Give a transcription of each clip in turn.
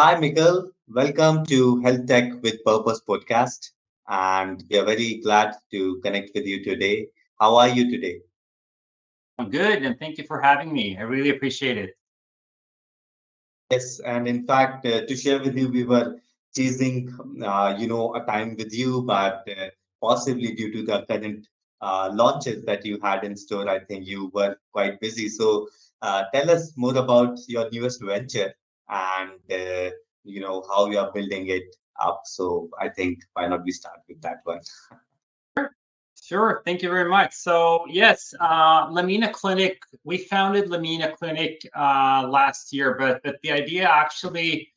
Hi, Mikael. Welcome to Healthtech with Purpose podcast. And we are very glad to connect with you today. How are you today? I'm good, and thank you for having me. I really appreciate it. Yes, and in fact, to share with you, we were chasing, a time with you, but possibly due to the current launches that you had in store, I think you were quite busy. So, tell us more about your newest venture and how you are building it up. So, I think why not we start with that one? Sure, thank you very much. So yes, Lamina Clinic. We founded Lamina Clinic last year, but the idea actually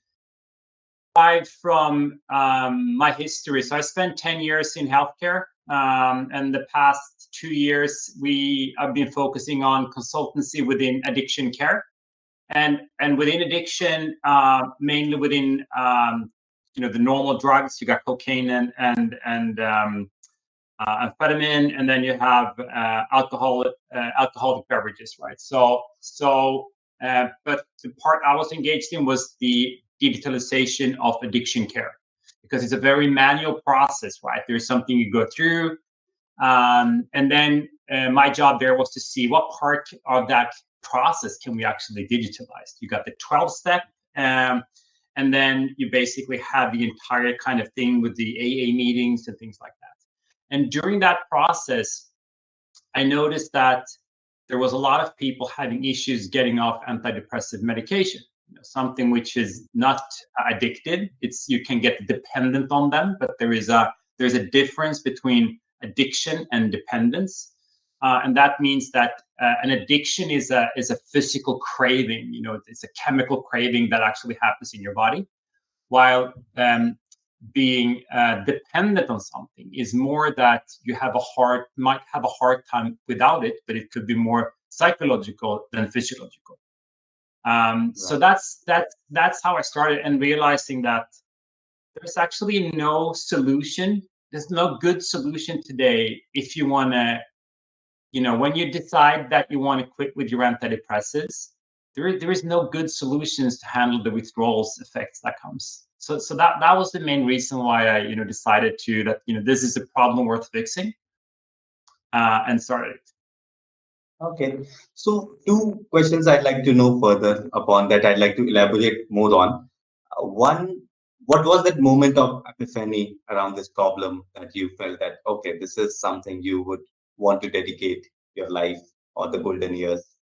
derived from my history. So I spent 10 years in healthcare, and the past 2 years I've been focusing on consultancy within addiction care, and within addiction, mainly within the normal drugs. You got cocaine and amphetamine, and then you have alcoholic beverages, right? But the part I was engaged in was the digitalization of addiction care, because it's a very manual process, right? There's something you go through, and then my job there was to see what part of that process can we actually digitalize. You got the 12-step, and then you basically have the entire kind of thing with the AA meetings and things like that. And during that process, I noticed that there was a lot of people having issues getting off antidepressive medication. Something which is not addictive. It's you can get dependent on them, but there's a difference between addiction and dependence, and that means that an addiction is a physical craving. It's a chemical craving that actually happens in your body, while being dependent on something is more that you might have a hard time without it, but it could be more psychological than physiological. So Right. that's how I started, and realizing that there's actually no solution. There's no good solution today if you want to, when you decide that you want to quit with your antidepressants, there is no good solutions to handle the withdrawals effects that comes. So that was the main reason why I decided to that this is a problem worth fixing, and started it. Okay. So, two questions I'd like to know further upon that I'd like to elaborate more on. One, what was that moment of epiphany around this problem that you felt that, okay, this is something you would want to dedicate your life or the golden years?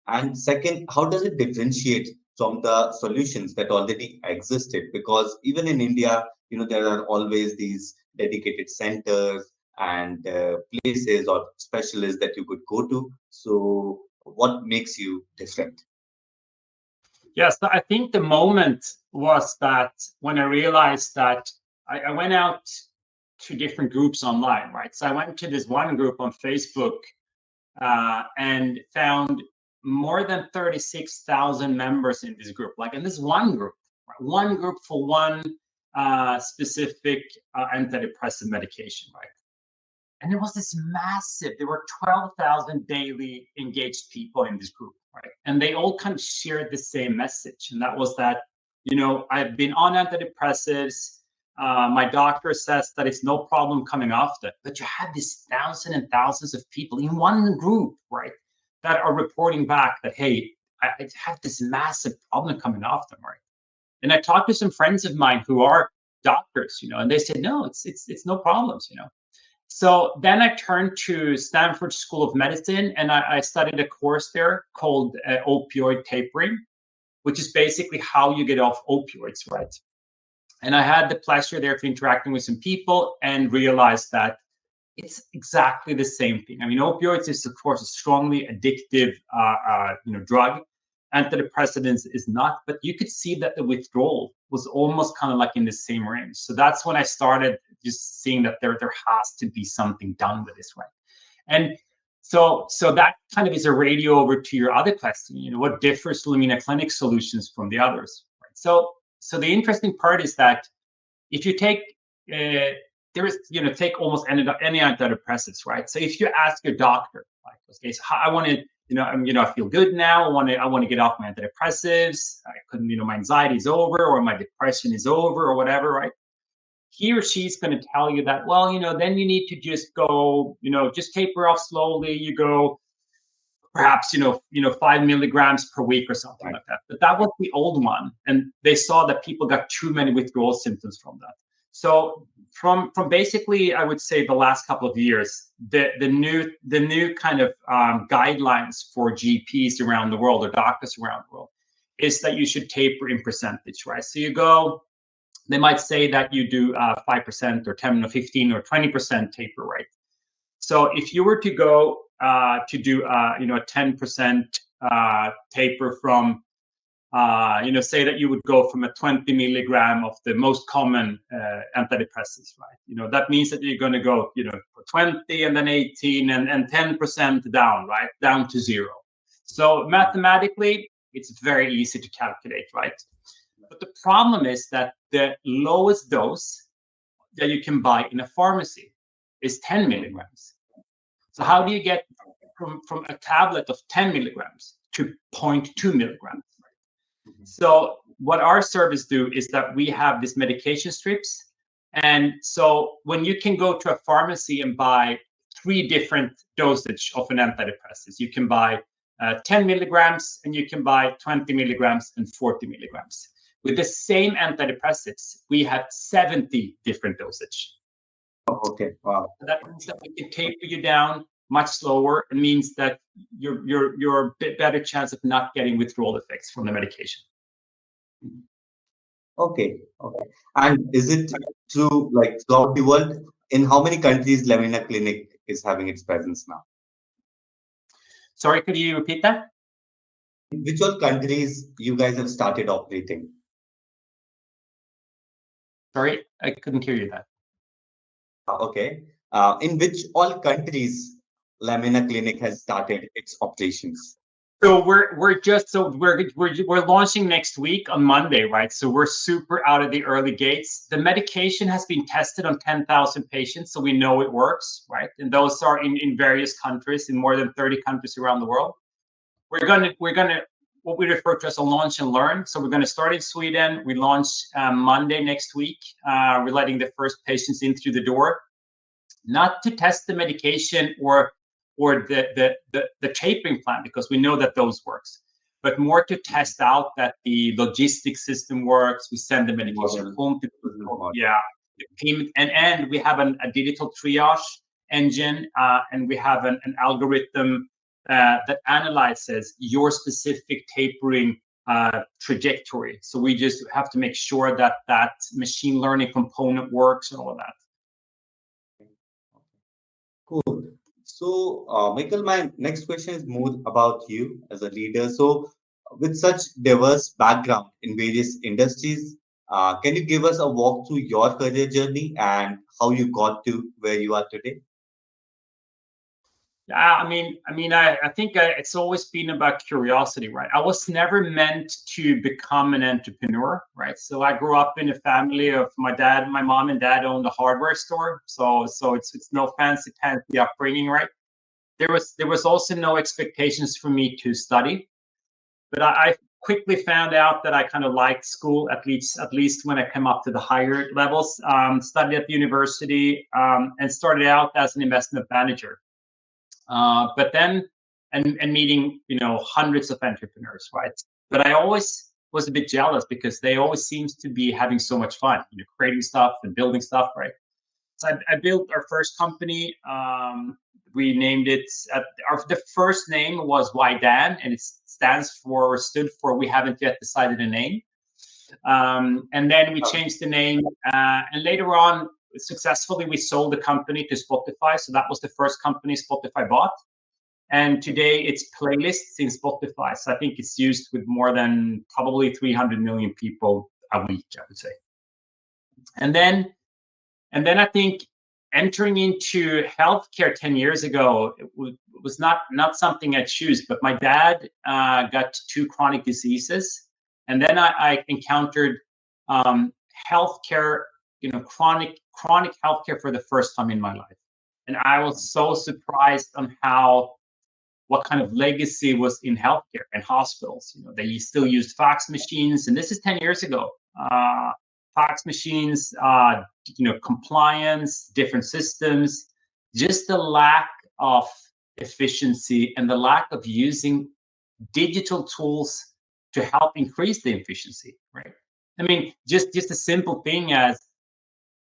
And second, how does it differentiate from the solutions that already existed? Because even in India, there are always these dedicated centers and places or specialists that you could go to. So, what makes you different? Yes, I think the moment was that when I realized that I went out to different groups online, right? So I went to this one group on Facebook, and found more than 36,000 members in this group. Like in this one group, right? One group for one specific antidepressant medication, right? And it was this massive. There were 12,000 daily engaged people in this group, right? And they all kind of shared the same message, and that was that I've been on antidepressants. My doctor says that it's no problem coming off them, but you have these thousands and thousands of people in one group, right, that are reporting back that, hey, I have this massive problem coming off them, right? And I talked to some friends of mine who are doctors, and they said, no, it's no problems. So then I turned to Stanford School of Medicine, and I studied a course there called opioid tapering, which is basically how you get off opioids, right? And I had the pleasure there of interacting with some people and realized that it's exactly the same thing. I mean, opioids is, of course, a strongly addictive drug. Antidepressants is not, but you could see that the withdrawal was almost kind of like in the same range. So that's when I started just seeing that there has to be something done with this, right? And so that kind of is a radio over to your other question. What differs Lamina Clinic solutions from the others, right? So the interesting part is that if you take take almost any antidepressants, right? So if you ask your doctor, like, okay, so I want to I feel good now. I want to get off my antidepressives. I couldn't, my anxiety is over, or my depression is over, or whatever, right? He or she's going to tell you that, well, then you need to just go, just taper off slowly. You go perhaps 5 milligrams per week or something like that. But that was the old one, and they saw that people got too many withdrawal symptoms from that. So from basically, I would say the last couple of years, the new kind of guidelines for GPs around the world, or doctors around the world, is that you should taper in percentage, right? So you go. They might say that you do 5% or 10 or 15 or 20% taper rate. So if you were to go to do a 10% taper from say that you would go from a 20 milligram of the most common antidepressants, right? That means that you're going to go for 20 and then 18 and 10% down, right? Down to zero. So mathematically, it's very easy to calculate, right? But the problem is that the lowest dose that you can buy in a pharmacy is 10 milligrams. So how do you get from a tablet of 10 milligrams to 0.2 milligrams? So what our service do is that we have these medication strips. And so when you can go to a pharmacy and buy 3 different dosage of an antidepressant, you can buy 10 milligrams, and you can buy 20 milligrams and 40 milligrams. With the same antidepressants, we have 70 different dosage. Okay, wow. That means that we can taper you down much slower. It means that you're a bit better chance of not getting withdrawal effects from the medication. Okay. And is it true, like throughout the world, in how many countries Lamina Clinic is having its presence now? Sorry, could you repeat that? In which all countries you guys have started operating? Sorry, I couldn't hear you that. Okay. In which all countries Lamina Clinic has started its operations? So we're launching next week on Monday, right? So we're super out of the early gates. The medication has been tested on 10,000 patients, so we know it works, right? And those are in various countries, in more than 30 countries around the world. We're gonna what we refer to as a launch and learn. So we're gonna start in Sweden. We launch Monday next week. We're letting the first patients in through the door, not to test the medication or the tapering plan, because we know that those works, but more to test out that the logistics system works. We send the medication home to people. Yeah, the payment, and we have a digital triage engine, and we have an algorithm that analyzes your specific tapering trajectory. So we just have to make sure that machine learning component works and all of that. Cool. So, Michael, my next question is more about you as a leader. So, with such diverse background in various industries, can you give us a walk through your career journey and how you got to where you are today? Yeah, I think it's always been about curiosity, right? I was never meant to become an entrepreneur, right? So I grew up in a family of my mom and dad owned a hardware store. So it's no fancy upbringing, right? There was also no expectations for me to study, but I quickly found out that I kind of liked school, at least when I came up to the higher levels. Studied at the university, and started out as an investment manager. But then, and meeting, hundreds of entrepreneurs, right? But I always was a bit jealous because they always seems to be having so much fun, creating stuff and building stuff, right? So I built our first company. We named it. The first name was YDAN, and it stood for We Haven't Yet Decided a Name. And then we changed the name, and later on, successfully, we sold the company to Spotify. So that was the first company Spotify bought. And today it's playlists in Spotify. So I think it's used with more than probably 300 million people a week, I would say. And then I think entering into healthcare 10 years ago, it was not something I choose, but my dad got 2 chronic diseases. And then I encountered healthcare, chronic healthcare for the first time in my life. And I was so surprised on how what kind of legacy was in healthcare and hospitals. They still used fax machines, and this is 10 years ago. Fax machines, compliance, different systems, just the lack of efficiency and the lack of using digital tools to help increase the efficiency, right? I mean, just a simple thing as,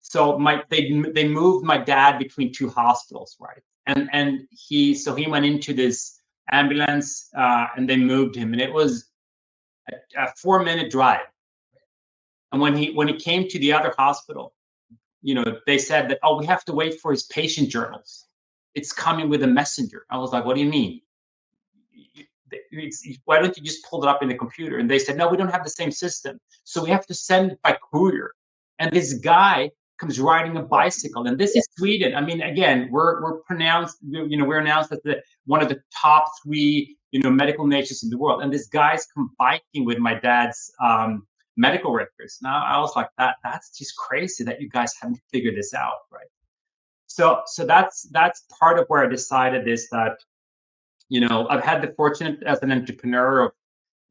so they moved my dad between two hospitals, right? And he went into this ambulance, and they moved him, and it was a 4-minute drive. And when he came to the other hospital, they said that, oh, we have to wait for his patient journals. It's coming with a messenger. I was like, what do you mean? Why don't you just pull it up in the computer? And they said, no, we don't have the same system, so we have to send it by courier. And this guy comes riding a bicycle, and this is Sweden. I mean, again, we're announced as one of the top 3 medical nations in the world, and this guy's come biking with my dad's medical records. Now I was like, that's just crazy that you guys haven't figured this out, right? So that's part of where I decided is that I've had the fortune as an entrepreneur of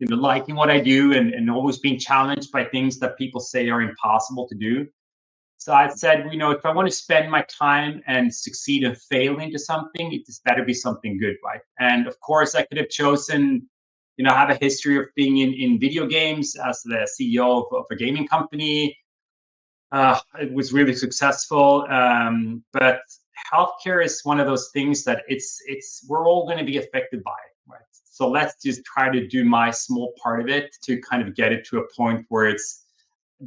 liking what I do and always being challenged by things that people say are impossible to do. So I said, if I want to spend my time and succeed and fail into something, it just better be something good, right? And of course, I could have chosen, I have a history of being in video games as the CEO of a gaming company. It was really successful, but healthcare is one of those things that we're all going to be affected by, right? So let's just try to do my small part of it to kind of get it to a point where it's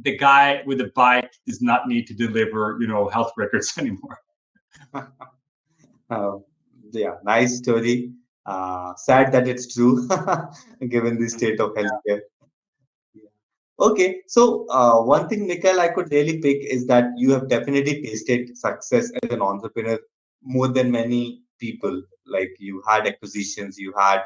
the guy with the bike does not need to deliver, health records anymore. Yeah, nice story. Sad that it's true, given the state of healthcare. Okay, so one thing, Mikael, I could really pick is that you have definitely tasted success as an entrepreneur more than many people. Like you had acquisitions, you had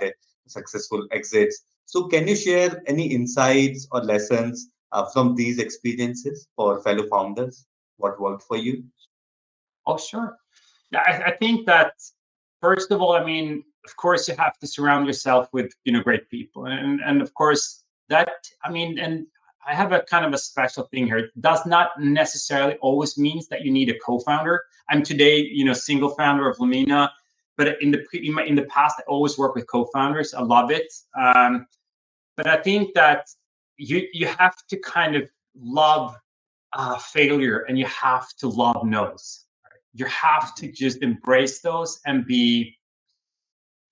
successful exits. So can you share any insights or lessons from these experiences for fellow founders? What worked for you? Oh, sure. Yeah, I think that first of all, I mean, of course, you have to surround yourself with great people, and of course that, I mean, and I have a kind of a special thing here. It does not necessarily always means that you need a co-founder. I'm today, single founder of Lamina, but in the past, I always work with co-founders. I love it, but I think that you have to kind of love failure, and you have to love no's. You have to just embrace those and be.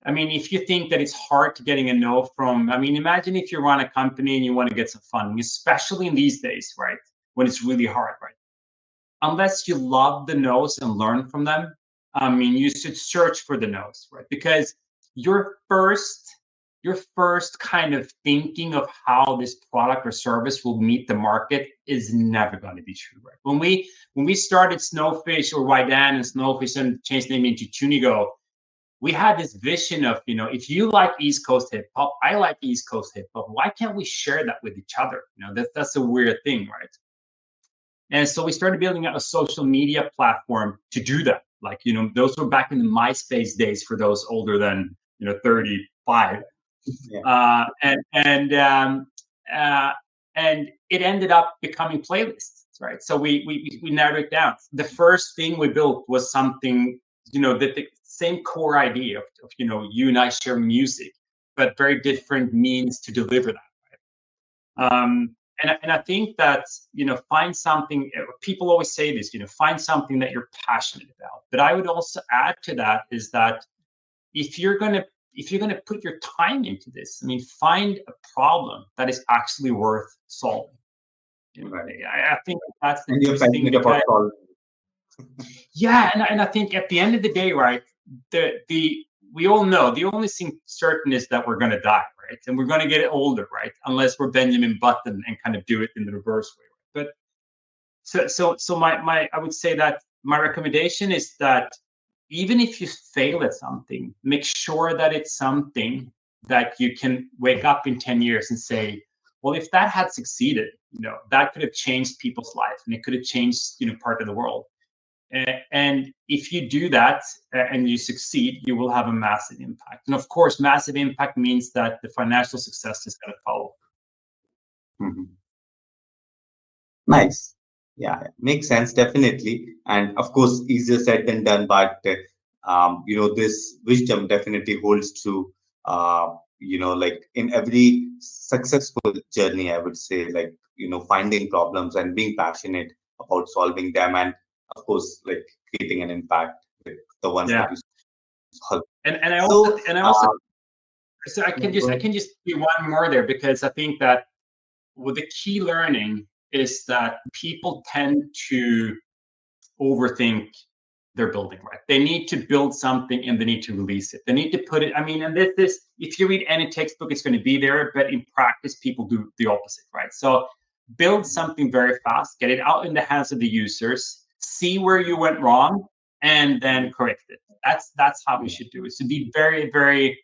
I mean, if you think that it's hard to getting a no from, I mean, imagine if you run a company and you want to get some funding, especially in these days, right? When it's really hard, right? Unless you love the no's and learn from them, I mean, you should search for the no's, right? Because your first kind of thinking of how this product or service will meet the market is never going to be true, right? When we started Snowfish or Wydan and Snowfish and changed the name into Tunigo, we had this vision of, if you like East Coast hip hop, I like East Coast hip hop. Why can't we share that with each other? That's a weird thing, right? And so we started building out a social media platform to do that. Like, those were back in the MySpace days for those older than 35. Yeah. And it ended up becoming playlists, right? So we narrowed it down. The first thing we built was something, that the same core idea of you and I share music, but very different means to deliver that. Right? And I think that find something. People always say this, find something that you're passionate about. But I would also add to that is that if you're gonna put your time into this, I mean, find a problem that is actually worth solving. Right. I think that's the and you're interesting passionate about solving. Yeah, and I think at the end of the day, right, we all know the only thing certain is that we're going to die, right, and we're going to get older, right, unless we're Benjamin Button and kind of do it in the reverse way. But so my I would say that my recommendation is that even if you fail at something, make sure that it's something that you can wake up in 10 years and say, well, if that had succeeded, that could have changed people's life and it could have changed part of the world. And if you do that and you succeed, you will have a massive impact. And of course, massive impact means that the financial success is going to follow. Mhm. Nice. Yeah, makes sense, definitely. And of course, easier said than done, but this wisdom definitely holds true. Like in every successful journey, I would say, like, finding problems and being passionate about solving them, and of course, like creating an impact with the ones that Yeah. you solve. And I also So, and I also so yeah, I can just do one more there, because I think that the key learning is that people tend to overthink their building, right? They need to build something and they need to release it. They need to put it, I mean, and this if you read any textbook, it's going to be there, but in practice, people do the opposite, right? So build something very fast, get it out in the hands of the users, see where you went wrong, and then correct it. That's how we should do it. So be very, very,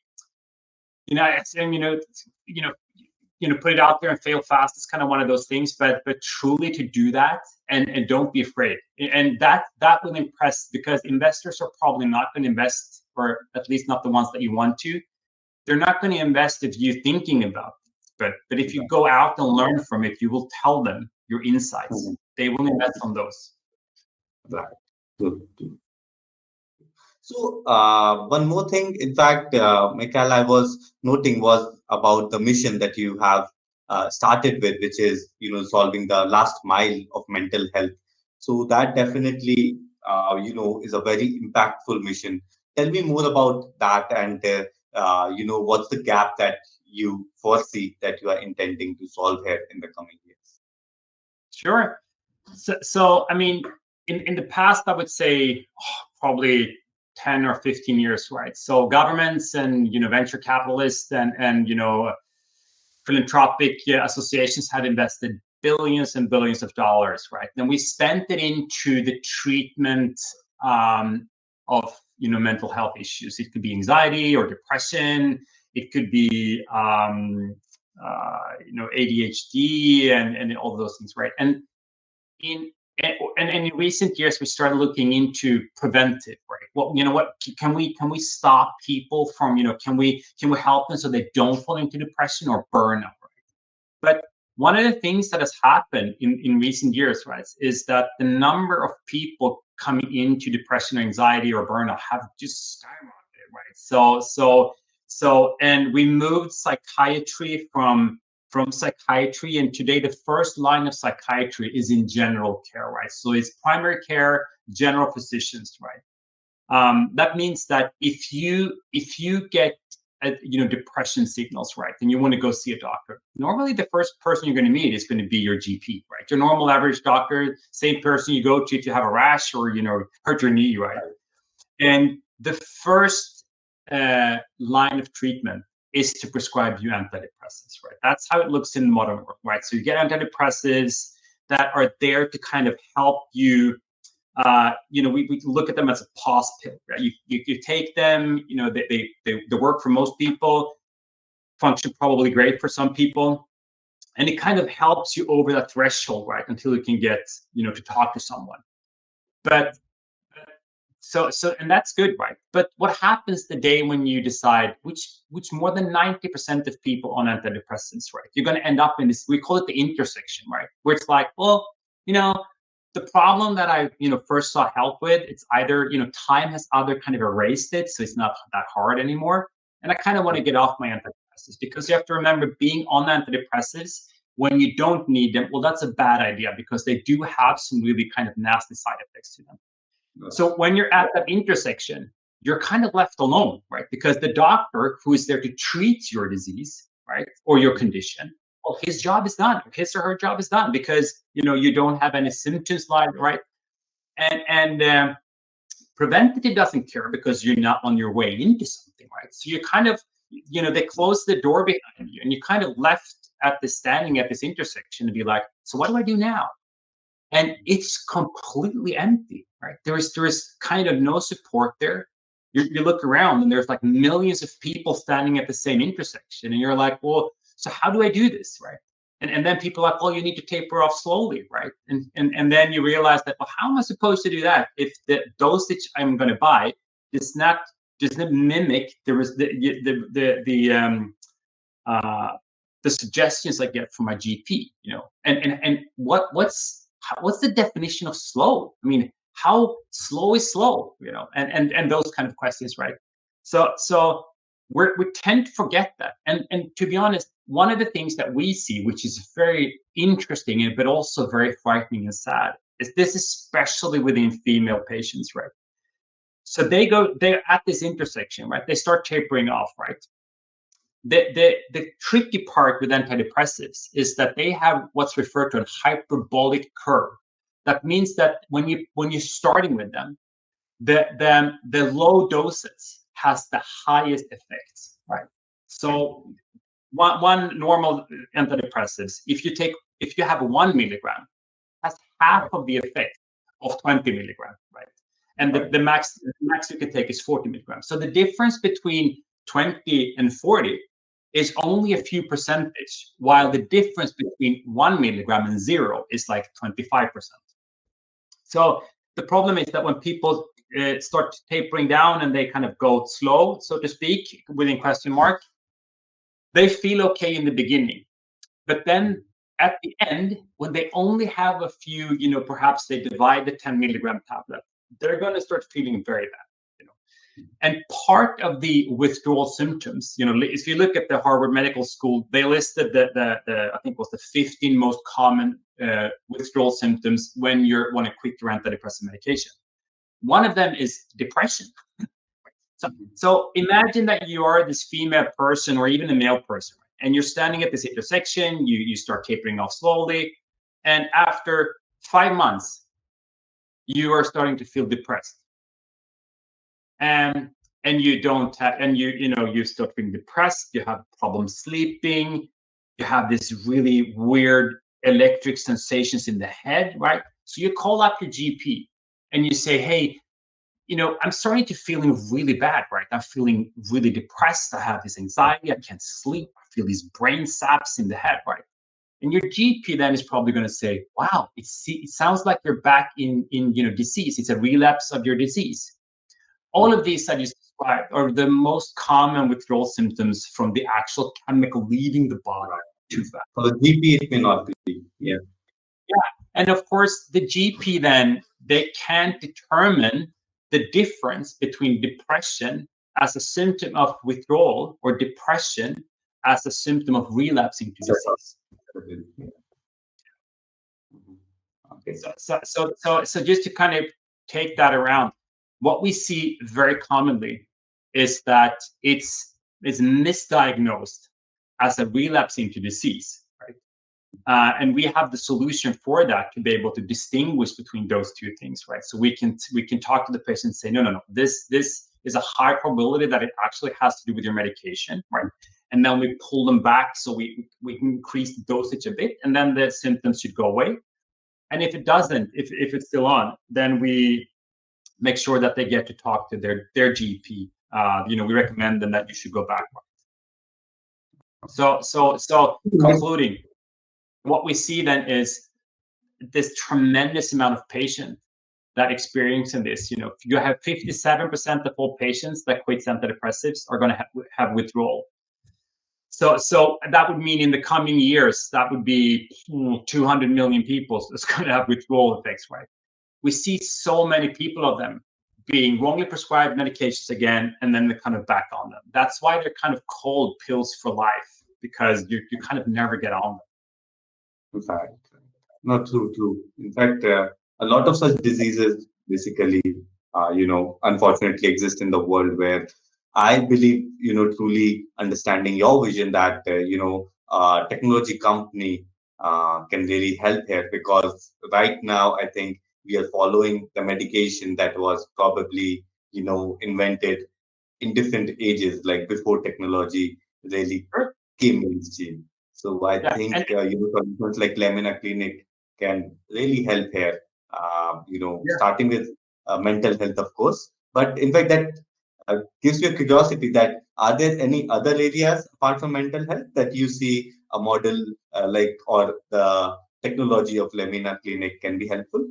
and put it out there and fail fast. It's kind of one of those things, but truly to do that, and don't be afraid. And that will impress, because investors are probably not going to invest, or at least not the ones that you want to. They're not going to invest if you're thinking about it. But if you go out and learn from it, you will tell them your insights. Mhm. They will invest on those. Right. Good. So, one more thing, in fact, Mikael, I was noting was about the mission that you have started with, which is, solving the last mile of mental health. So that definitely, is a very impactful mission. Tell me more about that, and what's the gap that you foresee that you are intending to solve here in the coming years? Sure. So I mean, in the past, I would say probably 10 or 15 years, right? So governments and venture capitalists and philanthropic associations had invested billions and billions of dollars, right? Then we spent it into the treatment of mental health issues. It could be anxiety or depression. It could be ADHD and all of those things, right? In and in recent years, we started looking into preventive, right? Well, what can we stop people from, can we help them so they don't fall into depression or burnout, right? But one of the things that has happened in recent years, right, is that the number of people coming into depression, anxiety, or burnout have just skyrocketed, right? And we moved psychiatry from psychiatry, and today the first line of psychiatry is in general care, right? So it's primary care, general physicians, right? That means that if you get depression signals, right, then you want to go see a doctor. Normally, the first person you're going to meet is going to be your GP, right? Your normal average doctor, same person you go to if you have a rash or hurt your knee, right? And the first line of treatment is to prescribe you antidepressants, right? That's how it looks in the modern world, right? So you get antidepressants that are there to kind of help you. We look at them as a pause pill, right? You take them, they work for most people, function probably great for some people, and it kind of helps you over that threshold, right, until you can get to talk to someone. But and that's good, right? But what happens the day when you decide, which more than 90% of people on antidepressants, right? You're going to end up in this, we call it the intersection, right? Where it's like, well, the problem that I, first saw help with, it's either, time has either kind of erased it, so it's not that hard anymore. And I kind of want to get off my antidepressants, because you have to remember, being on antidepressants when you don't need them, well, that's a bad idea, because they do have some really kind of nasty side effects to them. So when you're at that intersection, you're kind of left alone, right? Because the doctor who is there to treat your disease, right, or your condition, well, his job is done. His or her job is done, because you don't have any symptoms, like, right? And preventative doesn't care, because you're not on your way into something, right? So you kind of, they close the door behind you, and you kind of left standing at this intersection to be like, so what do I do now? And it's completely empty, right? There is kind of no support there. You look around, and there's like millions of people standing at the same intersection, and you're like, well, so how do I do this, right? And then people are like, oh, you need to taper off slowly, right? And then you realize that, well, how am I supposed to do that if the dosage I'm going to buy does not mimic uh, the suggestions I get from my GP, and what's the definition of slow? I mean, how slow is slow, and those kind of questions, right? So we tend to forget that, and to be honest, one of the things that we see, which is very interesting but also very frightening and sad, is this, especially within female patients, right? So they're at this intersection, right? They start tapering off, right? The tricky part with antidepressives is that they have what's referred to a hyperbolic curve. That means that when you're starting with them, the low doses has the highest effects, right? So one normal antidepressives, if you have 1 milligram, has half of the effect of 20 milligram, right? And the max you can take is 40 milligrams. So the difference between 20 and 40 is only a few percentage, while the difference between 1 milligram and 0 is like 25%. So the problem is that when people start tapering down and they kind of go slow, so to speak, within question mark, they feel okay in the beginning. But then at the end, when they only have a few, perhaps they divide the 10 milligram tablet, they're going to start feeling very bad. And part of the withdrawal symptoms, if you look at the Harvard Medical School, they listed the I think it was the 15 most common withdrawal symptoms when you want to quit your antidepressant medication. One of them is depression. So imagine that you are this female person or even a male person, and you're standing at this intersection, you start tapering off slowly, and after 5 months, you are starting to feel depressed. And you don't have, and you start feeling depressed, you have problems sleeping, you have this really weird electric sensations in the head, right? So you call up your GP and you say, hey, I'm starting to feeling really bad, right? I'm feeling really depressed. I have this anxiety. I can't sleep. I feel these brain saps in the head, right? And your GP then is probably going to say, wow, it sounds like you're back in disease. It's a relapse of your disease. All of these that you described are the most common withdrawal symptoms from the actual chemical leaving the body too fast. For the GP, it may not be. Yeah. And of course, the GP then, they can't determine the difference between depression as a symptom of withdrawal or depression as a symptom of relapsing to disease. Okay. So just to kind of take that around, what we see very commonly is that it's misdiagnosed as a relapse into disease, right? And we have the solution for that to be able to distinguish between those two things, right? So we can talk to the patient and say, no, this is a high probability that it actually has to do with your medication, right? And then we pull them back so we increase the dosage a bit, and then the symptoms should go away. And if it doesn't, if it's still on, then we make sure that they get to talk to their GP. We recommend them that you should go back. So concluding, what we see then is this tremendous amount of patients that experiencing this. You have 57% of all patients that quit antidepressives are going to have withdrawal. So that would mean in the coming years, that would be 200 million people that's going to have withdrawal effects, right? We see so many people of them being wrongly prescribed medications again, and then they're kind of back on them. That's why they're kind of called pills for life, because you kind of never get on them. In fact, not true. In fact, a lot of such diseases basically, unfortunately exist in the world, where I believe, truly understanding your vision that, technology company can really help here, because right now, I think we are following the medication that was probably, invented in different ages, like before technology really came mainstream. So I think, solutions like Lamina Clinic can really help here, starting with mental health, of course. But in fact, that gives you a curiosity that Are there any other areas apart from mental health that you see a model or the technology of Lamina Clinic can be helpful?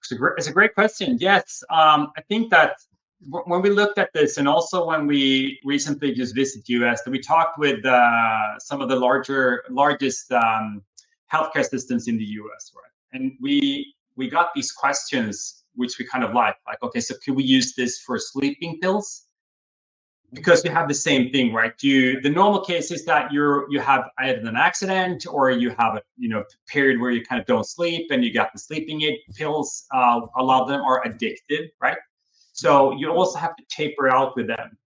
It's a great question. Yes, I think that when we looked at this, and also when we recently just visited US, that we talked with some of the largest healthcare systems in the US, right? And we got these questions, which we kind of like, okay, so can we use this for sleeping pills? Because you have the same thing, right? The normal case is that you have either an accident or you have a period where you kind of don't sleep and you got the sleeping aid pills. A lot of them are addictive, right? So you also have to taper out with them.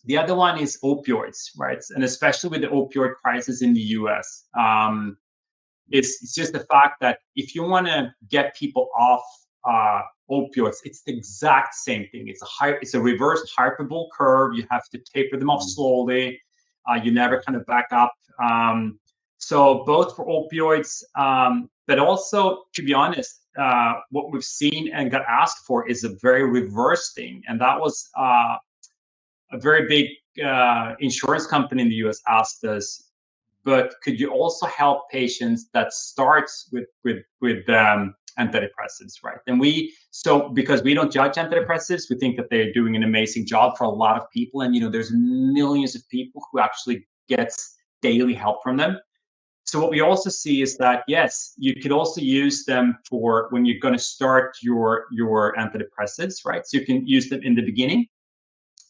The other one is opioids, right? And especially with the opioid crisis in the US, it's just the fact that if you want to get people off opioids, it's the exact same thing. It's a reversed hyperbole curve. You have to taper them off slowly. You never kind of back up. So both for opioids, but also, to be honest, what we've seen and got asked for is a very reverse thing, and that was a very big insurance company in the US asked us, but could you also help patients that starts with antidepressants, right? And because we don't judge antidepressants, we think that they're doing an amazing job for a lot of people, and there's millions of people who actually gets daily help from them. So what we also see is that yes, you could also use them for when you're going to start your antidepressants, right? So you can use them in the beginning,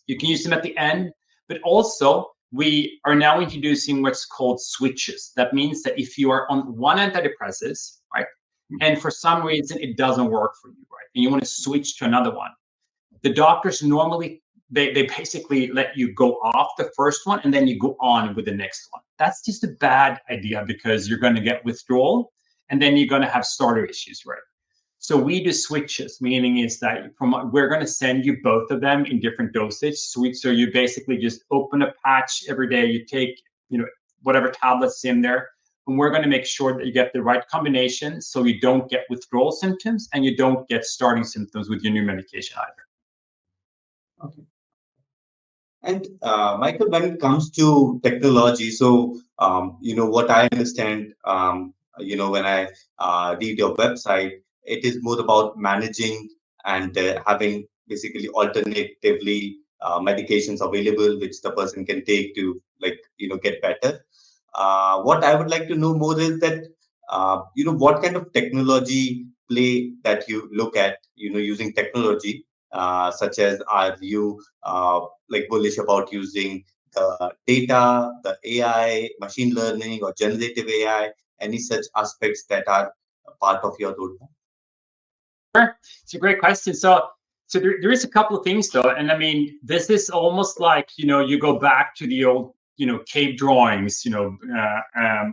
you can use them at the end, but also we are now introducing what's called switches. That means that if you are on one antidepressant, right, and for some reason it doesn't work for you, right, and you want to switch to another one, the doctors normally they basically let you go off the first one and then you go on with the next one. That's just a bad idea because you're going to get withdrawal and then you're going to have starter issues, right? So we do switches, meaning is that we're going to send you both of them in different dosage. So you basically just open a patch every day. You take, whatever tablets in there, and we're going to make sure that you get the right combination, so you don't get withdrawal symptoms and you don't get starting symptoms with your new medication either. Okay. And Michael, when it comes to technology, so what I understand, when I read your website, it is more about managing and having basically alternatively medications available which the person can take to get better. What I would like to know more is that what kind of technology play that you look at, using technology, such as are you bullish about using the data, the AI, machine learning, or generative AI, any such aspects that are a part of your roadmap? Sure. It's a great question. So there is a couple of things though, and I mean, this is almost like you go back to the old cave drawings,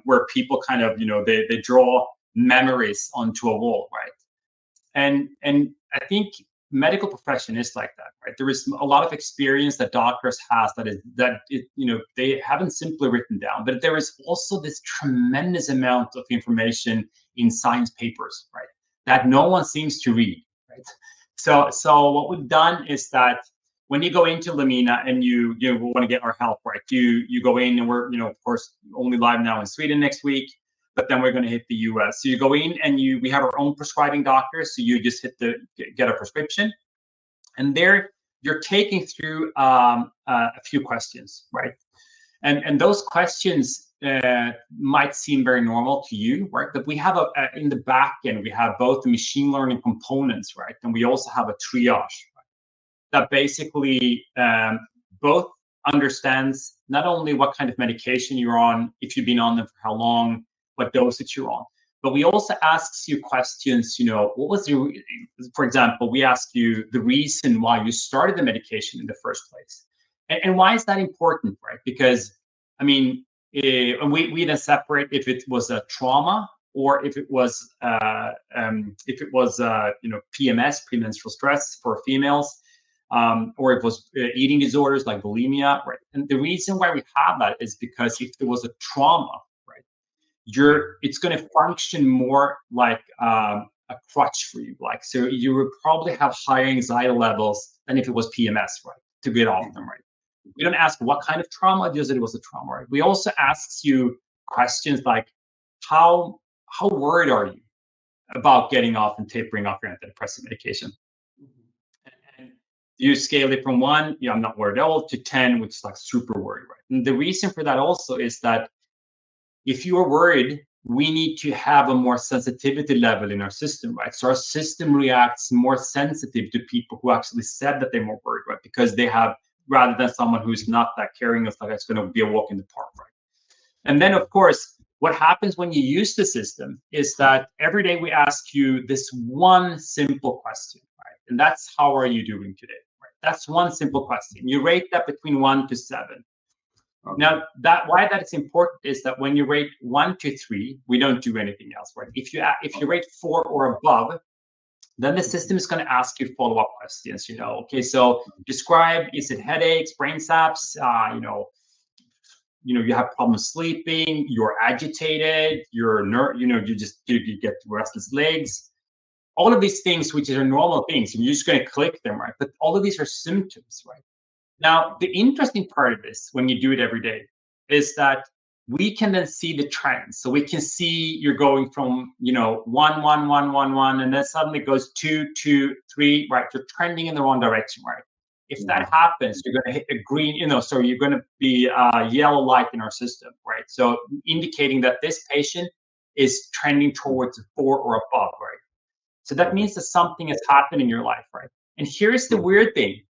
where people kind of they draw memories onto a wall, right? And I think medical profession is like that, right? There is a lot of experience that doctors has they haven't simply written down, but there is also this tremendous amount of information in science papers, right, that no one seems to read, right? So what we've done is that when you go into Lamina and you want to get our help, right? You go in, and we're of course only live now in Sweden next week, but then we're going to hit the US. So you go in and we have our own prescribing doctors. So you just get a prescription, and there you're taking through a few questions, right? And those questions might seem very normal to you, right? But we have in the back end, we have both the machine learning components, right? And we also have a triage, right, that basically both understands not only what kind of medication you're on, if you've been on them for how long, what dosage you're on, but we also ask you questions, what was for example, we ask you the reason why you started the medication in the first place. And why is that important, right? Because, I mean, and we then separate if it was a trauma or if it was PMS, premenstrual stress for females, or if it was eating disorders like bulimia, right? And the reason why we have that is because if there was a trauma, right, it's going to function more like a crutch for you. Like, so you would probably have higher anxiety levels than if it was PMS, right, to get off them, right? We don't ask what kind of trauma, just that it was a trauma, right? We also ask you questions like, how worried are you about getting off and tapering off your antidepressant medication? And you scale it from 1, I'm not worried at all, to 10, which is like super worried, right? And the reason for that also is that if you are worried, we need to have a more sensitivity level in our system, right? So our system reacts more sensitive to people who actually said that they're more worried, right? Because they have, rather than someone who's not that caring, it's like it's going to be a walk in the park, right? And then, of course, what happens when you use the system is that every day we ask you this one simple question, right? And that's, how are you doing today? Right? That's one simple question. You rate that between 1 to 7. Okay. Now, why that is important is that when you rate 1 to 3, we don't do anything else, right? If you rate 4 or above, then the system is going to ask you follow-up questions. Okay, so describe: is it headaches, brain saps? You have problems sleeping, you're agitated, you get restless legs. All of these things, which are normal things, and you're just going to click them, right? But all of these are symptoms, right? Now, the interesting part of this, when you do it every day, is that we can then see the trends. So we can see you're going from, 1, 1, 1, 1, 1, and then suddenly it goes 2, 2, 3, right? You're trending in the wrong direction, right? If that happens, you're going to hit a green, so you're going to be a yellow light in our system, right? So indicating that this patient is trending towards 4 or above, right? So that means that something has happened in your life, right? And here's the weird thing.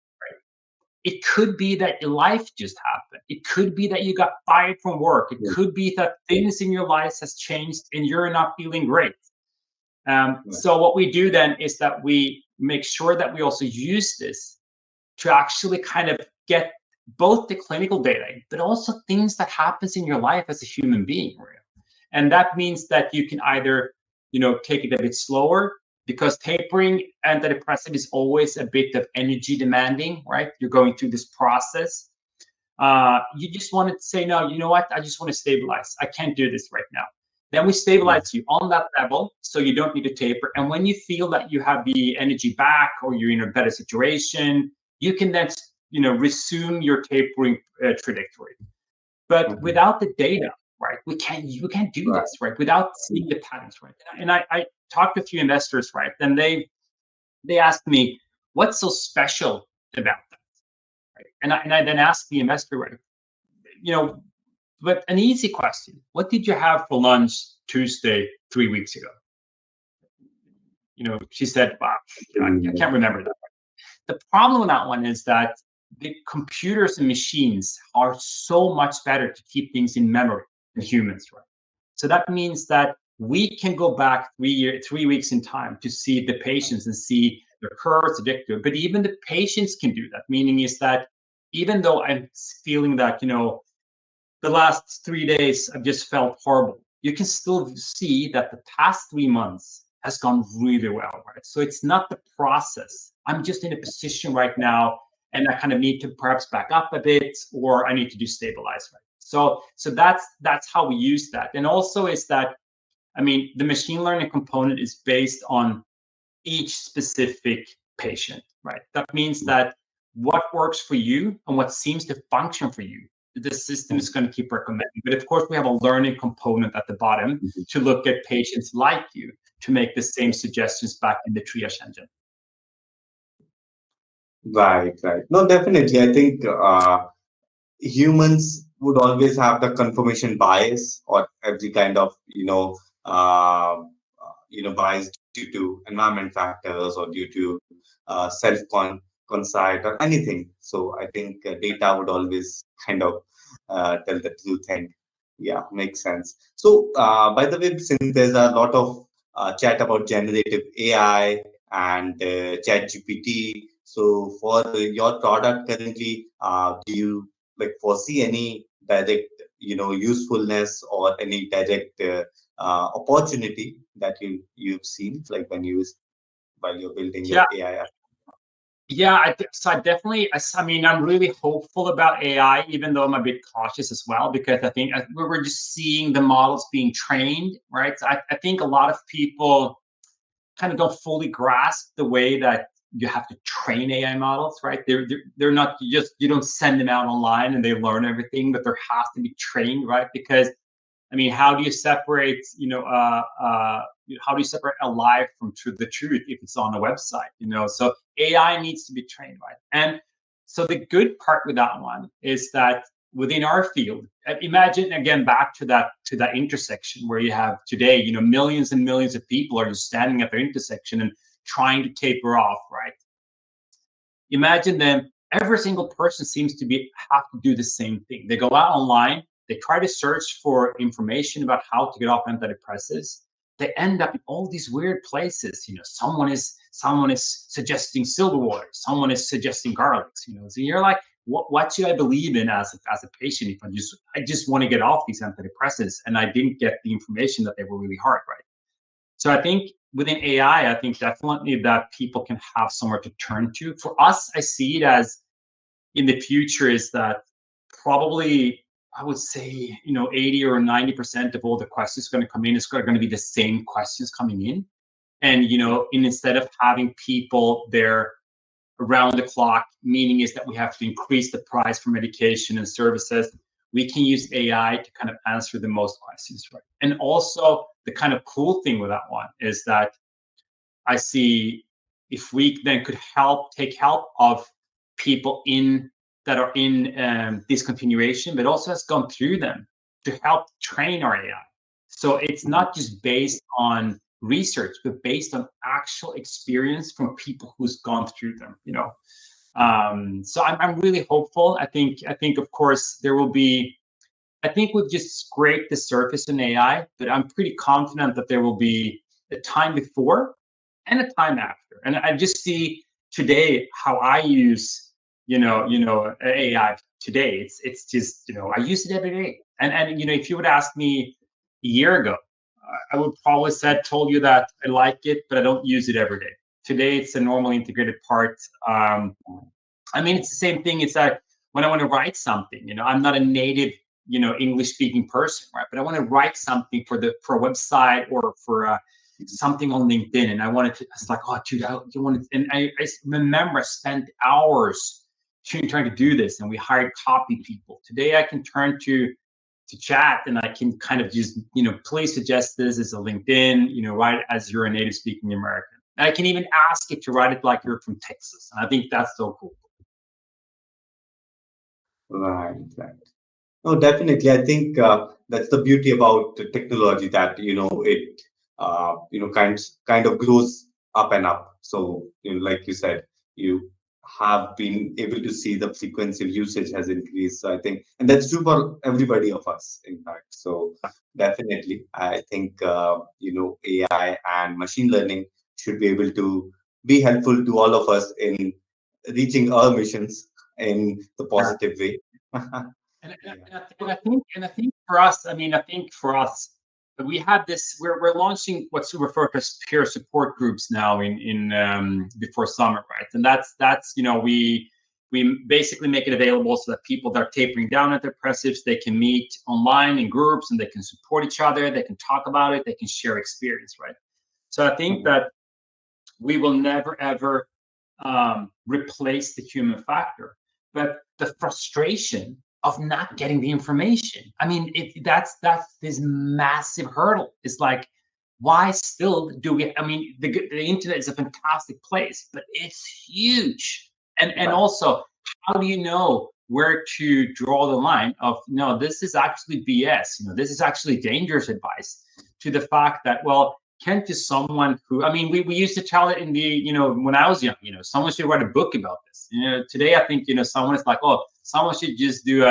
It could be that your life just happened. It could be that you got fired from work. It could be that things in your life has changed and you're not feeling great. So what we do then is that we make sure that we also use this to actually kind of get both the clinical data, but also things that happens in your life as a human being. And that means that you can either, take it a bit slower, because tapering antidepressant is always a bit of energy demanding, right? You're going through this process. You just want to say, no, you know what? I just want to stabilize. I can't do this right now. Then we stabilize you on that level, so you don't need to taper. And when you feel that you have the energy back, or you're in a better situation, you can then, resume your tapering trajectory. But without the data, right, we can't do this, right, without seeing the patterns, right? And I talked to a few investors, right, and they asked me, what's so special about that, right? And I then asked the investor, right, but an easy question: what did you have for lunch Tuesday 3 weeks ago? She said, wow, I can't remember that. The problem with that one is that the computers and machines are so much better to keep things in memory than humans, right? So that means that we can go back 3 weeks in time to see the patients and see their curves, addictive. But even the patients can do that. Meaning is that even though I'm feeling that, the last 3 days I've just felt horrible, you can still see that the past 3 months has gone really well, right? So it's not the process. I'm just in a position right now, and I kind of need to perhaps back up a bit, or I need to do stabilize, right? So that's how we use that. And also is that, the machine learning component is based on each specific patient, right? That means that what works for you and what seems to function for you, the system is going to keep recommending. But of course, we have a learning component at the bottom to look at patients like you to make the same suggestions back in the triage engine. Right. No, definitely. I think humans would always have the confirmation bias, or every kind of bias due to environment factors, or due to self conceit or anything. So I think data would always kind of tell the truth. And yeah, makes sense. So by the way, since there's a lot of chat about generative AI and chat GPT, so for your product currently, do you foresee any direct usefulness, or any direct opportunity that you've seen, like while you're building your AI? Yeah, so I definitely, I'm really hopeful about AI, even though I'm a bit cautious as well, because I think we're just seeing the models being trained, right? So I think a lot of people kind of don't fully grasp the way that you have to train AI models, right? They're not just, you don't send them out online and they learn everything, but there has to be trained, right? Because I mean, how do you separate, how do you separate a lie from the truth if it's on a website, So AI needs to be trained, right? And so the good part with that one is that within our field, imagine again back to that intersection where you have today, millions and millions of people are just standing at the intersection and trying to taper off, right? Imagine them, every single person seems to have to do the same thing. They go out online, they try to search for information about how to get off antidepressants. They end up in all these weird places. Someone is suggesting silver water, someone is suggesting garlics. So you're like, what should I believe in as a patient if I just want to get off these antidepressants and I didn't get the information that they were really hard, right? So I think within AI, I think definitely that people can have somewhere to turn to. For us, I see it as in the future is that probably I would say 80 or 90% of all the questions going to come in is going to be the same questions coming in, and instead of having people there around the clock, meaning is that we have to increase the price for medication and services. We can use AI to kind of answer the most questions, right? And also the kind of cool thing with that one is that I see if we then could take help of people that are in discontinuation, but also has gone through them to help train our AI. So it's not just based on research, but based on actual experience from people who's gone through them. So I'm really hopeful. I think of course there will be. I think we've just scraped the surface in AI, but I'm pretty confident that there will be a time before and a time after. And I just see today how I use, AI today. It's just, I use it every day. And if you would ask me a year ago, I would probably told you that I like it, but I don't use it every day. Today, it's a normal integrated part. I mean, it's the same thing. It's that when I want to write something, I'm not a native, English speaking person, right? But I want to write something for a website or for something on LinkedIn, and I wanted to. It's like, oh, dude, you want to? And I remember I spent hours trying to do this, and we hired copy people. Today, I can turn to chat, and I can kind of just, please suggest this as a LinkedIn, write it as you're a native speaking American. And I can even ask it to write it like you're from Texas, and I think that's so cool. Right, right. No, definitely. I think that's the beauty about the technology that it kind of grows up and up. So like you said, you have been able to see the frequency of usage has increased. So I think, and that's true for everybody of us, in fact. So definitely, I think AI and machine learning should be able to be helpful to all of us in reaching our missions in the positive way. And I think for us, we have this. We're launching what's referred to as peer support groups now in before summer, right? And that's we basically make it available so that people that are tapering down antidepressants, they can meet online in groups and they can support each other. They can talk about it. They can share experience, right? So I think that we will never ever replace the human factor, but the frustration of not getting the information. I mean, that's this massive hurdle. It's like, why still do we? I mean, the internet is a fantastic place, but it's huge. And also, how do you know where to draw the line of no, this is actually BS. This is actually dangerous advice. To the fact that, well, can't just someone who, I mean, we used to tell it in the, when I was young, someone should write a book about this. Today I think, someone is like, oh, someone should just do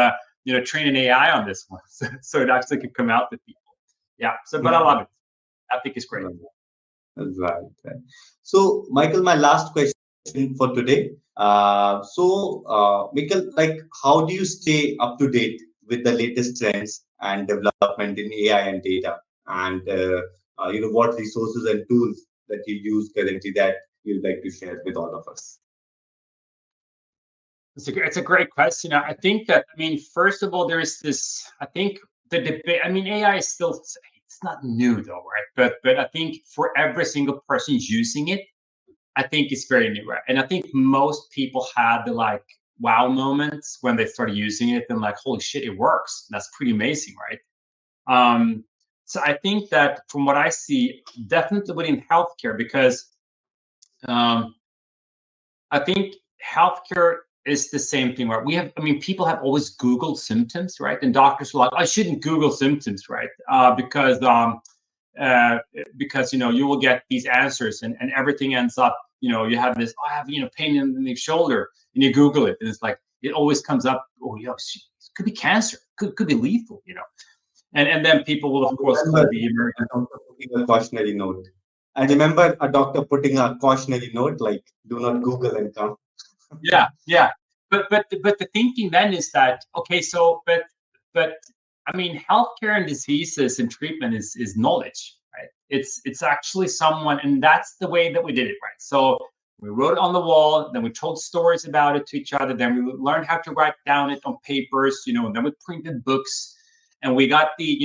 train an AI on this one. So it actually could come out to people. Yeah. So, but I love it. I think it's great. Right. So, Michael, my last question for today. Mikael, like, how do you stay up to date with the latest trends and development in AI and data? And what resources and tools that you use currently that you'd like to share with all of us? It's a great question. I think that, first of all, there is this, I think the debate, AI is still, it's not new though, right? But I think for every single person using it, I think it's very new, right? And I think most people had the like wow moments when they started using it and like, holy shit, it works. That's pretty amazing, right? Um, so I think that from what I see, definitely within healthcare, because um, I think healthcare is the same thing, right? People have always Googled symptoms, right? And doctors are like, I shouldn't Google symptoms, right? Uh, because you will get these answers, and everything ends up, you have this, I have pain in the shoulder, and you Google it, and it's like it always comes up, oh yeah, it could be cancer, could be lethal, and then people will I of course remember call the emergency. a doctor putting a cautionary note. I remember a doctor putting a cautionary note like, "Do not Google and come." Yeah. But the thinking then is that, okay, so but I mean, healthcare and diseases and treatment is knowledge, right? It's actually someone, and that's the way that we did it, right? So we wrote it on the wall, then we told stories about it to each other, then we learned how to write down it on papers, and then we printed books, and we got the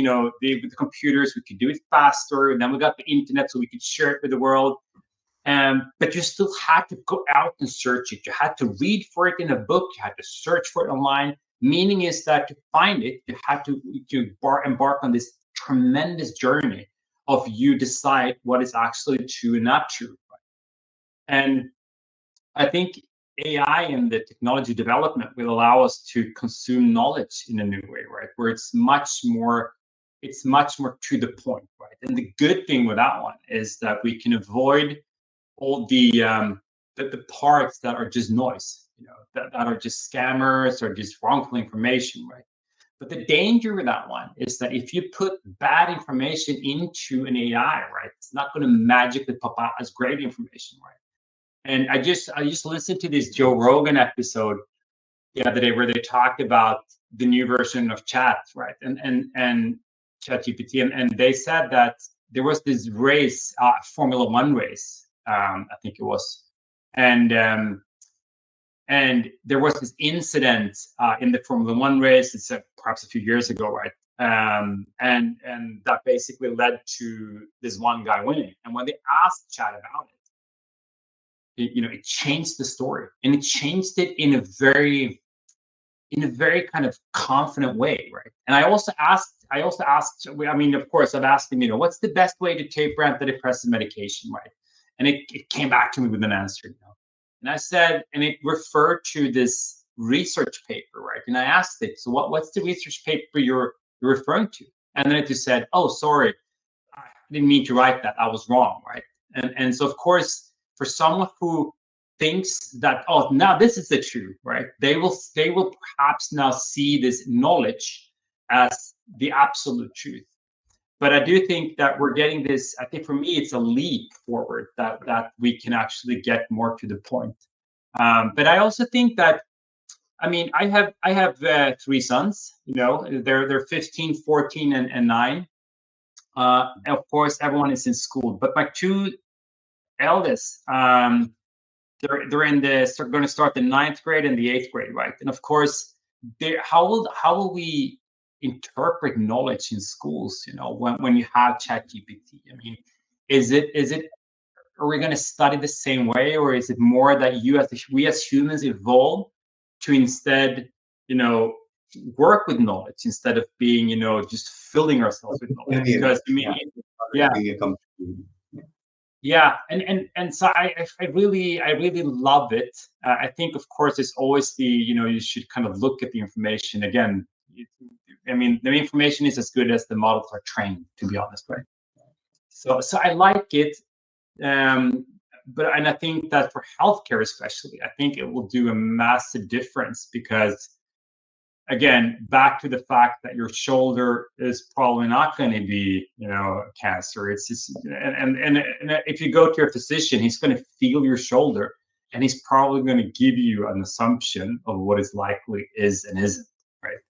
computers, we could do it faster, and then we got the internet so we could share it with the world. But you still had to go out and search it. You had to read for it in a book. You had to search for it online. Meaning is that to find it, you had to embark on this tremendous journey of you decide what is actually true and not true. And I think AI and the technology development will allow us to consume knowledge in a new way, right? Where it's much more to the point, right? And the good thing with that one is that we can avoid all the parts that are just noise, that are just scammers or just wrongful information, right? But the danger with that one is that if you put bad information into an AI, right, it's not going to magically pop out as great information, right? And I just listened to this Joe Rogan episode the other day where they talked about the new version of chat, right? And ChatGPT, and they said that there was this race, Formula One race, I think it was, and and there was this incident in the Formula One race. It's perhaps a few years ago, right? And that basically led to this one guy winning. And when they asked Chat about it changed the story, and it changed it in a very kind of confident way, right? And I also asked, I mean, of course, I've asked him, what's the best way to taper antidepressant medication, right? And it came back to me with an answer. And I said, and it referred to this research paper, right? And I asked it, so what's the research paper you're referring to? And then it just said, oh, sorry, I didn't mean to write that. I was wrong, right? And so, of course, for someone who thinks that, oh, now this is the truth, right? They will perhaps now see this knowledge as the absolute truth. But I do think that we're getting this. I think for me, it's a leap forward that we can actually get more to the point. But I also think that, I mean, I have three sons. They're 15, 14, and 9. And of course, everyone is in school. But my two eldest, they're going to start the ninth grade and the eighth grade, right? And of course, how will we interpret knowledge in schools? When you have ChatGPT, I mean, is it are we going to study the same way, or is it more that we as humans evolve to instead, you know, work with knowledge instead of being, just filling ourselves with knowledge? Because I mean, Yeah, yeah, being a company. yeah, and so I really love it. I think, of course, it's always you should kind of look at the information again. it- I mean, the information is as good as the models are trained, to be honest, right? So I like it. And I think that for healthcare especially, I think it will do a massive difference because, again, back to the fact that your shoulder is probably not going to be, cancer. It's just, and if you go to your physician, he's going to feel your shoulder, and he's probably going to give you an assumption of what is likely is and isn't, right?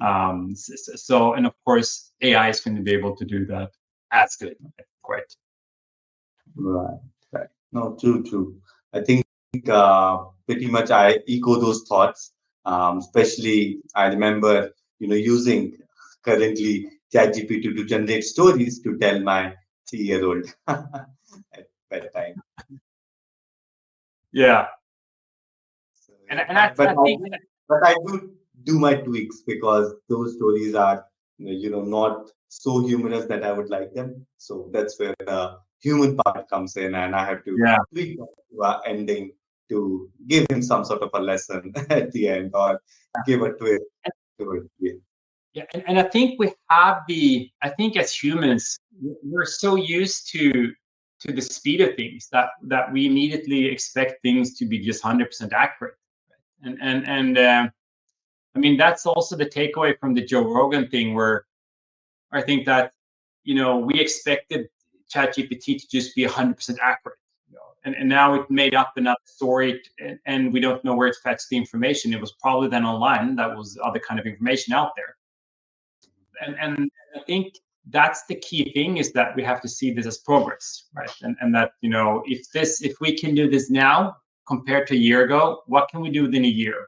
And of course, AI is going to be able to do that as good, right? Right. Right. No, true, true. I think pretty much I echo those thoughts. Especially, I remember, using currently ChatGPT to generate stories to tell my 3-year-old at bedtime. Yeah. So, And yeah. and I, But I think I do my tweaks because those stories are not so humorous that I would like them. So that's where the human part comes in, and I have to yeah. tweak the ending to give him some sort of a lesson at the end or give a twist to it. Yeah. Yeah, and I think we have I think as humans, we're so used to the speed of things that we immediately expect things to be just 100% accurate. And I mean, that's also the takeaway from the Joe Rogan thing, where I think that we expected ChatGPT to just be 100% accurate, and now it made up another story, and we don't know where it fetched the information. It was probably then online. That was other kind of information out there. And I think that's the key thing, is that we have to see this as progress, right? And that if we can do this now compared to a year ago, what can we do within a year?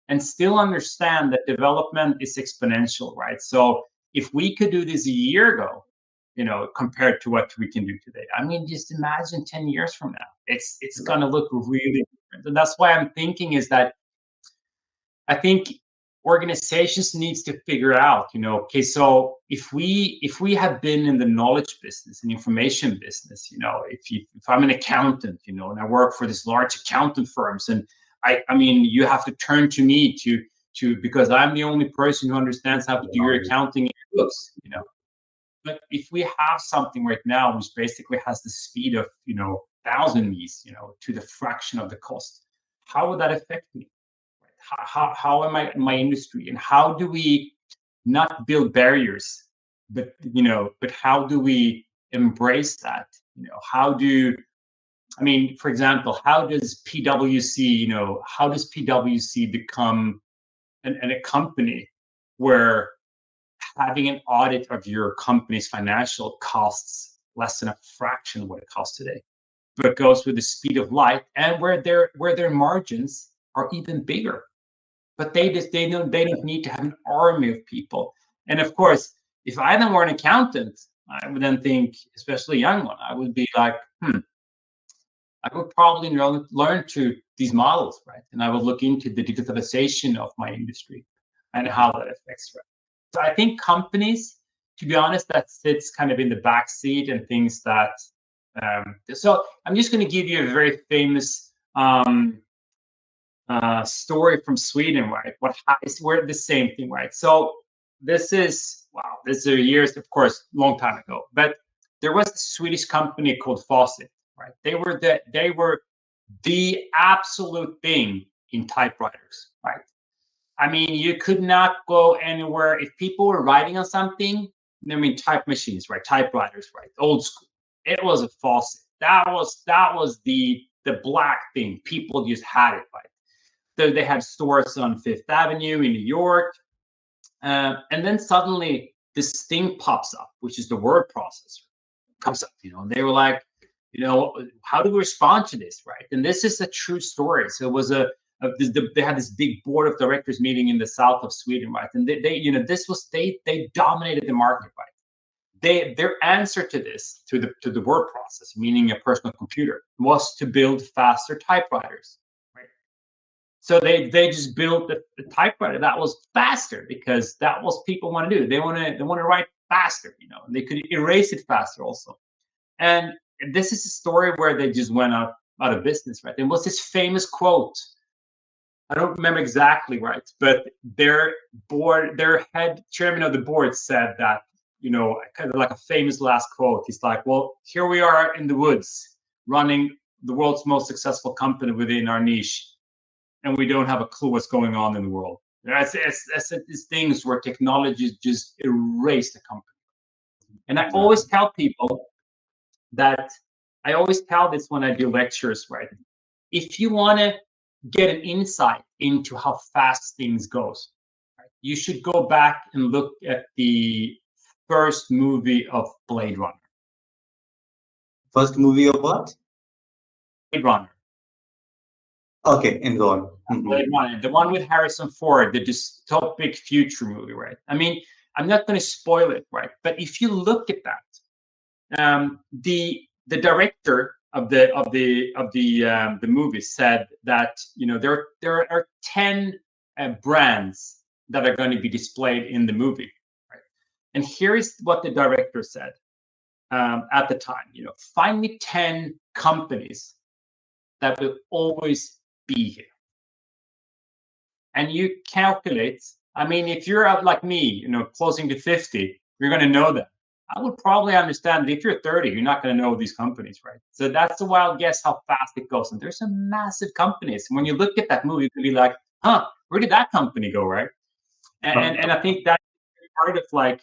And still understand that development is exponential, right? So if we could do this a year ago, compared to what we can do today, I mean, just imagine 10 years from now, it's gonna look really different. And that's why I'm thinking is that I think organizations needs to figure out, okay, so if we have been in the knowledge business and information business, if I'm an accountant, and I work for this large accountant firms, and I mean, you have to turn to me to because I'm the only person who understands how to do your accounting in your books. But if we have something right now which basically has the speed of 1,000 me's, to the fraction of the cost, how would that affect me? How am I in my industry, and how do we not build barriers, but how do we embrace that? How do I mean, for example, how does PwC become a company where having an audit of your company's financial costs less than a fraction of what it costs today, but goes with the speed of light, and where their margins are even bigger, but they don't need to have an army of people. And of course, if I then were an accountant, I would then think, especially a young one, I would be like, I would probably learn to these models, right? And I would look into the digitalization of my industry and how that affects, right? So I think companies, to be honest, that sits kind of in the back seat, and things that. So I'm just going to give you a very famous story from Sweden, right? We're the same thing, right? So this is years, of course, long time ago. But there was a Swedish company called Fawcett, right? They were the absolute thing in typewriters, right? I mean, you could not go anywhere if people were writing on something. I mean, type machines, right? Typewriters, right? Old school. It was a Fawcett. That was the black thing. People just had it, right? They had stores on Fifth Avenue in New York. And then suddenly this thing pops up, which is the word processor. Comes up, and they were like, how do we respond to this, right? And this is a true story. So it was they had this big board of directors meeting in the south of Sweden, right? And they dominated the market, right? Their answer to this, to the word processor, meaning a personal computer, was to build faster typewriters. So they just built a typewriter that was faster, because that was people want to do. They want to write faster, and they could erase it faster also. And this is a story where they just went out of business, right? There was this famous quote. I don't remember exactly, right, but their head chairman of the board said that, kind of like a famous last quote. He's like, "Well, here we are in the woods, running the world's most successful company within our niche, and we don't have a clue what's going on in the world." It's things where technology just erased the company. And I always tell people that I always tell this when I do lectures, right? If you want to get an insight into how fast things goes, right, you should go back and look at the first movie of Blade Runner. First movie of what? Blade Runner. Okay, and go on. Blade Runner, the one with Harrison Ford, the dystopic future movie, right? I mean, I'm not going to spoil it, right? But if you look at that, the director the movie said that there are 10 brands that are going to be displayed in the movie, right? And here is what the director said at the time. Find me 10 companies that will always be here. And you calculate. I mean, if you're out like me, closing to 50, you're going to know that. I would probably understand if you're 30, you're not going to know these companies, right? So that's a wild guess how fast it goes. And there's some massive companies. When you look at that movie, you can be like, huh, where did that company go, right? And I think that's part of like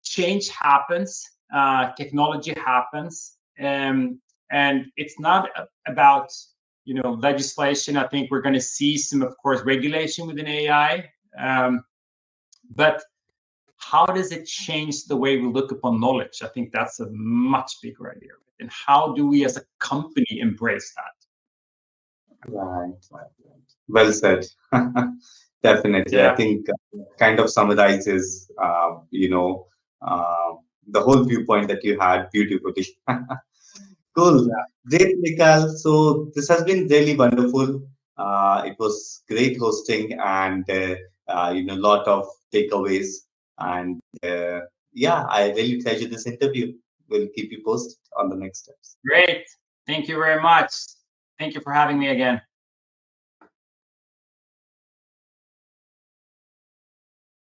change happens, technology happens, and it's not about legislation. I think we're going to see some, of course, regulation within AI, but how does it change the way we look upon knowledge? I think that's a much bigger idea. And how do we as a company embrace that? Right. Well said. Definitely. I Yeah. think kind of summarizes, the whole viewpoint that you had beautifully. Cool. Yeah. Great, Mikael. So this has been really wonderful. It was great hosting and, lot of takeaways. And yeah, I really treasure this interview. We'll keep you posted on the next steps. Great. Thank you very much. Thank you for having me again.